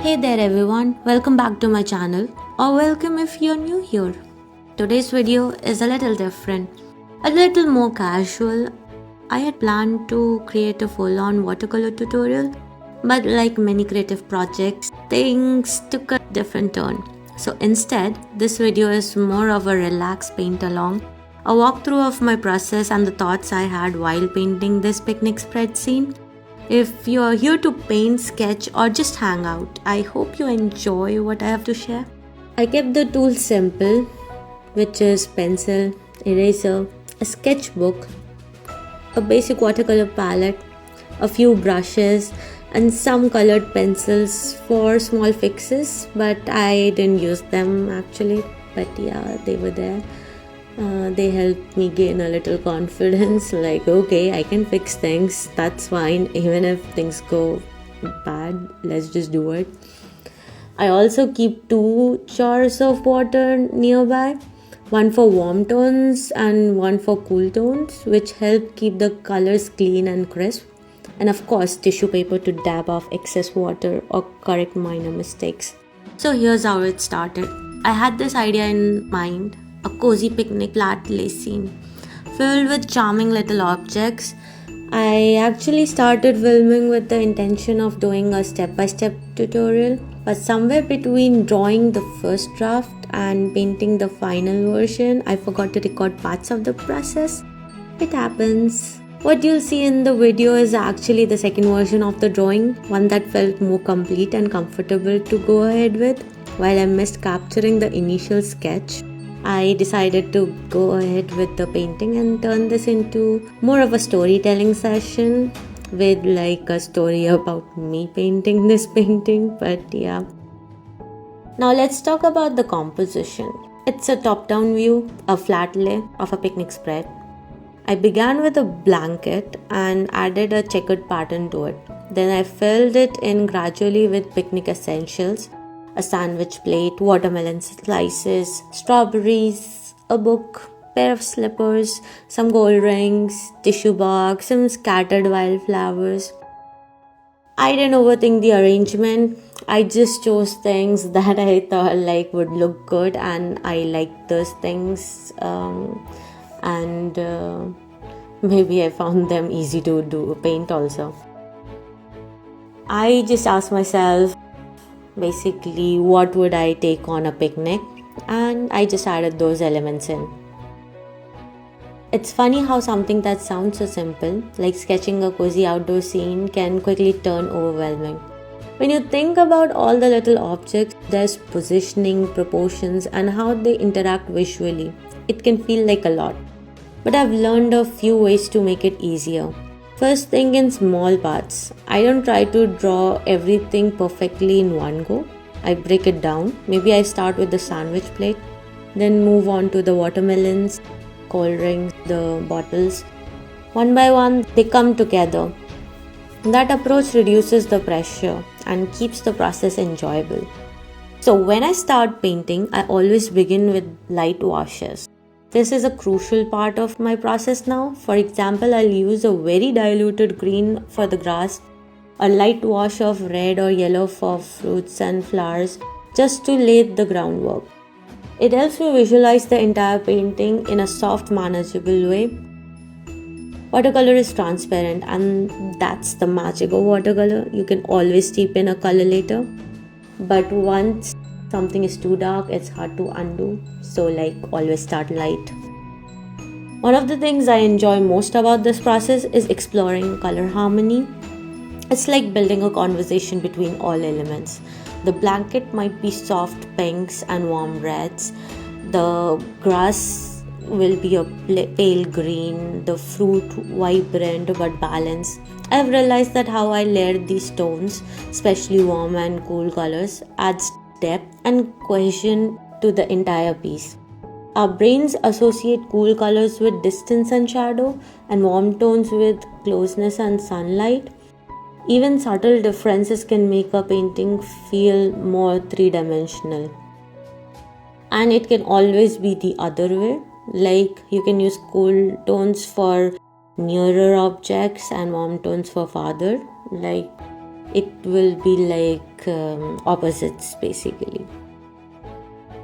Hey there everyone, welcome back to my channel, or welcome if you're new here. Today's video is a little different, a little more casual. I had planned to create a full-on watercolor tutorial, but like many creative projects, things took a different turn. So instead, this video is more of a relaxed paint along, a walkthrough of my process and the thoughts I had while painting this picnic spread scene. If you are here to paint, sketch or just hang out, I hope you enjoy what I have to share. I kept the tools simple, which is pencil, eraser, a sketchbook, a basic watercolor palette, a few brushes and some colored pencils for small fixes, but I didn't use them actually, but yeah, they were there. They helped me gain a little confidence, like okay, I can fix things, that's fine, even if things go bad, let's just do it. I also keep 2 jars of water nearby, one for warm tones and one for cool tones, which help keep the colors clean and crisp, and of course tissue paper to dab off excess water or correct minor mistakes. So here's how it started. I had this idea in mind, a cozy picnic flatlay scene filled with charming little objects. I actually started filming with the intention of doing a step-by-step tutorial, but somewhere between drawing the first draft and painting the final version, I forgot to record parts of the process. It happens. What you'll see in the video is actually the second version of the drawing, one that felt more complete and comfortable to go ahead with. While I missed capturing the initial sketch, I decided to go ahead with the painting and turn this into more of a storytelling session with like a story about me painting this painting, but yeah. Now let's talk about the composition. It's a top-down view, a flat lay of a picnic spread. I began with a blanket and added a checkered pattern to it. Then I filled it in gradually with picnic essentials, a sandwich plate, watermelon slices, strawberries, a book, pair of slippers, some gold rings, tissue box, some scattered wildflowers. I didn't overthink the arrangement. I just chose things that I thought like would look good, and I liked those things. Maybe I found them easy to paint also. I just asked myself, basically, what would I take on a picnic, and I just added those elements in. It's funny how something that sounds so simple, like sketching a cozy outdoor scene, can quickly turn overwhelming. When you think about all the little objects, there's positioning, proportions, and how they interact visually. It can feel like a lot. But I've learned a few ways to make it easier. First, think in small parts. I don't try to draw everything perfectly in one go. I break it down. Maybe I start with the sandwich plate, then move on to the watermelons, cold drinks, the bottles. One by one, they come together. That approach reduces the pressure and keeps the process enjoyable. So when I start painting, I always begin with light washes. This is a crucial part of my process now. For example, I'll use a very diluted green for the grass, a light wash of red or yellow for fruits and flowers, just to lay the groundwork. It helps me visualize the entire painting in a soft, manageable way. Watercolor is transparent, and that's the magic of watercolor. You can always deepen a color later, but once something is too dark, it's hard to undo, so like always start light. One of the things I enjoy most about this process is exploring color harmony. It's like building a conversation between all elements. The blanket might be soft pinks and warm reds, the grass will be a pale green, the fruit vibrant but balanced. I've realized that how I layered these tones, especially warm and cool colors, adds depth and cohesion to the entire piece. Our brains associate cool colors with distance and shadow, and warm tones with closeness and sunlight. Even subtle differences can make a painting feel more three-dimensional. And it can always be the other way. Like you can use cool tones for nearer objects and warm tones for farther. Like it will be like opposites basically.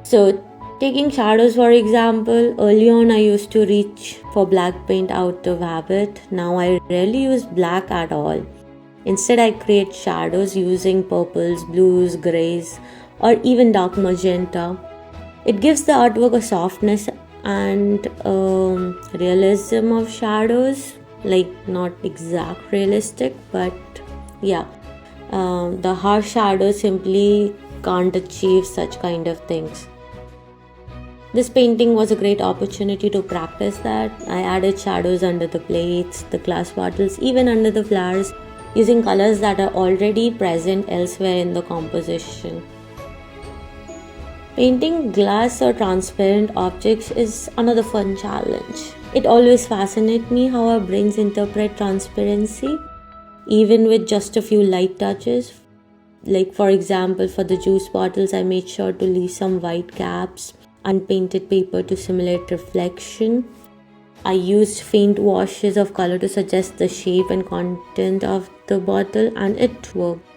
So taking shadows for example, early on I used to reach for black paint out of habit. Now I rarely use black at all. Instead I create shadows using purples, blues, greys, or even dark magenta. It gives the artwork a softness and realism of shadows, like not exact realistic, but yeah, the harsh shadows simply can't achieve such kind of things. This painting was a great opportunity to practice that. I added shadows under the plates, the glass bottles, even under the flowers, using colors that are already present elsewhere in the composition. Painting glass or transparent objects is another fun challenge. It always fascinates me how our brains interpret transparency, even with just a few light touches. Like for example, for the juice bottles, I made sure to leave some white caps, unpainted paper to simulate reflection. I used faint washes of color to suggest the shape and content of the bottle, and it worked.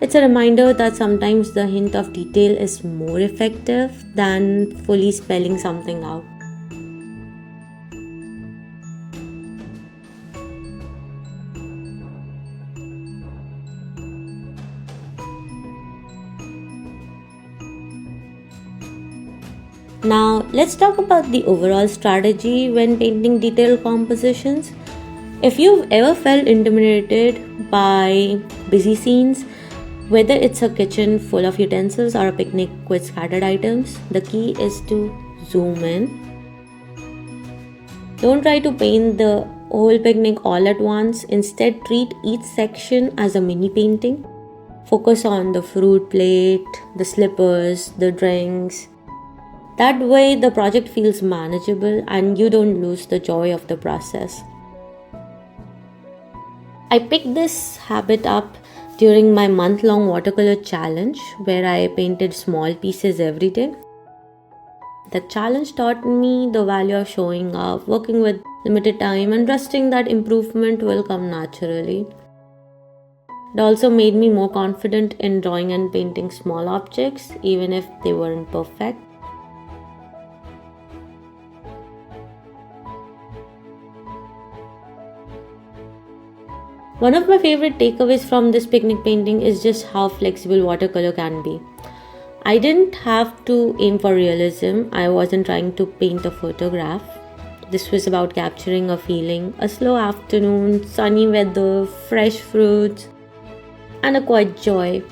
It's a reminder that sometimes the hint of detail is more effective than fully spelling something out. Now, let's talk about the overall strategy when painting detailed compositions. If you've ever felt intimidated by busy scenes, whether it's a kitchen full of utensils or a picnic with scattered items, the key is to zoom in. Don't try to paint the whole picnic all at once. Instead, treat each section as a mini painting. Focus on the fruit plate, the slippers, the drinks. That way, the project feels manageable and you don't lose the joy of the process. I picked this habit up during my month-long watercolor challenge where I painted small pieces every day. The challenge taught me the value of showing up, working with limited time, and trusting that improvement will come naturally. It also made me more confident in drawing and painting small objects, even if they weren't perfect. One of my favorite takeaways from this picnic painting is just how flexible watercolor can be. I didn't have to aim for realism. I wasn't trying to paint a photograph. This was about capturing a feeling, a slow afternoon, sunny weather, fresh fruits, and a quiet joy.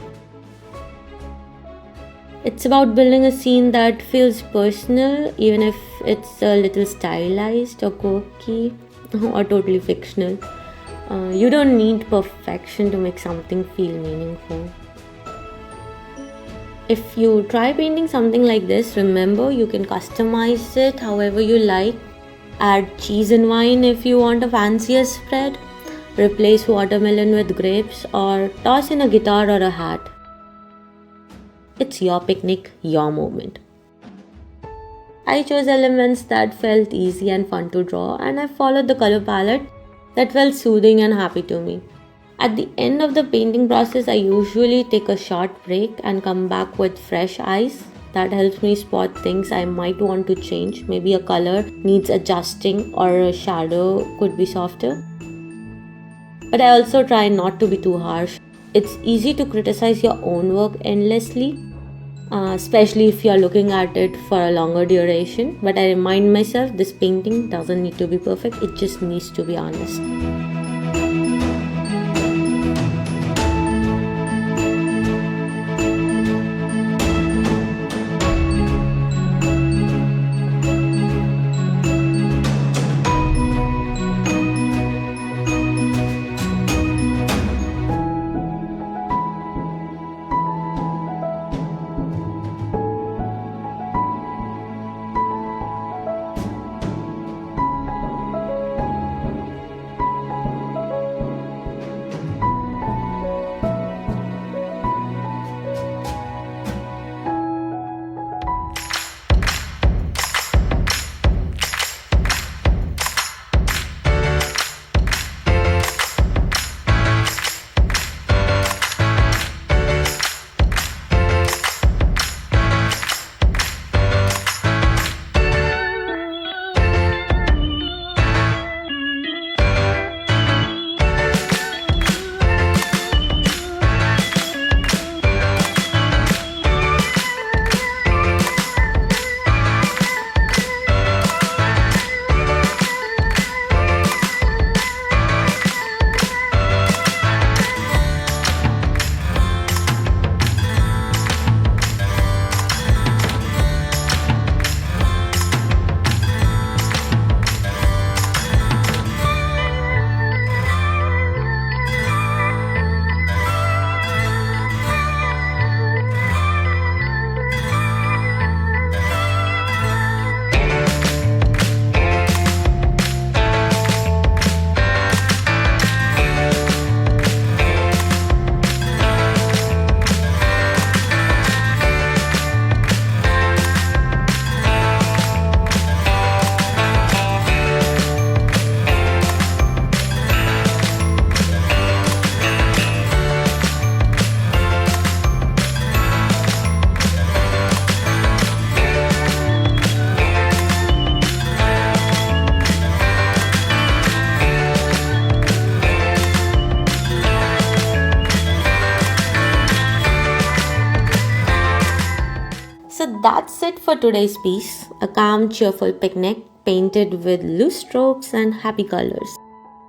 It's about building a scene that feels personal, even if it's a little stylized or quirky or totally fictional. You don't need perfection to make something feel meaningful. If you try painting something like this, remember you can customize it however you like. Add cheese and wine if you want a fancier spread. Replace watermelon with grapes or toss in a guitar or a hat. It's your picnic, your moment. I chose elements that felt easy and fun to draw, and I followed the color palette that felt soothing and happy to me. At the end of the painting process, I usually take a short break and come back with fresh eyes. That helps me spot things I might want to change. Maybe a color needs adjusting or a shadow could be softer. But I also try not to be too harsh. It's easy to criticize your own work endlessly, especially if you're looking at it for a longer duration. But I remind myself this painting doesn't need to be perfect, it just needs to be honest. that's it for today's piece. A calm, cheerful picnic painted with loose strokes and happy colors.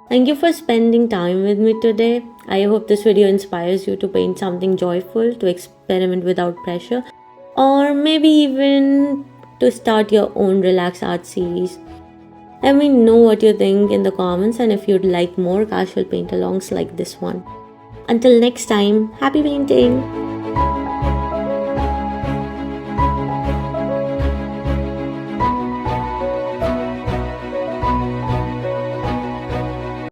Thank you for spending time with me today. I hope this video inspires you to paint something joyful, to experiment without pressure, or maybe even to start your own relaxed art series. Let me know what you think in the comments and if you'd like more casual paint alongs like this one. Until next time, happy painting!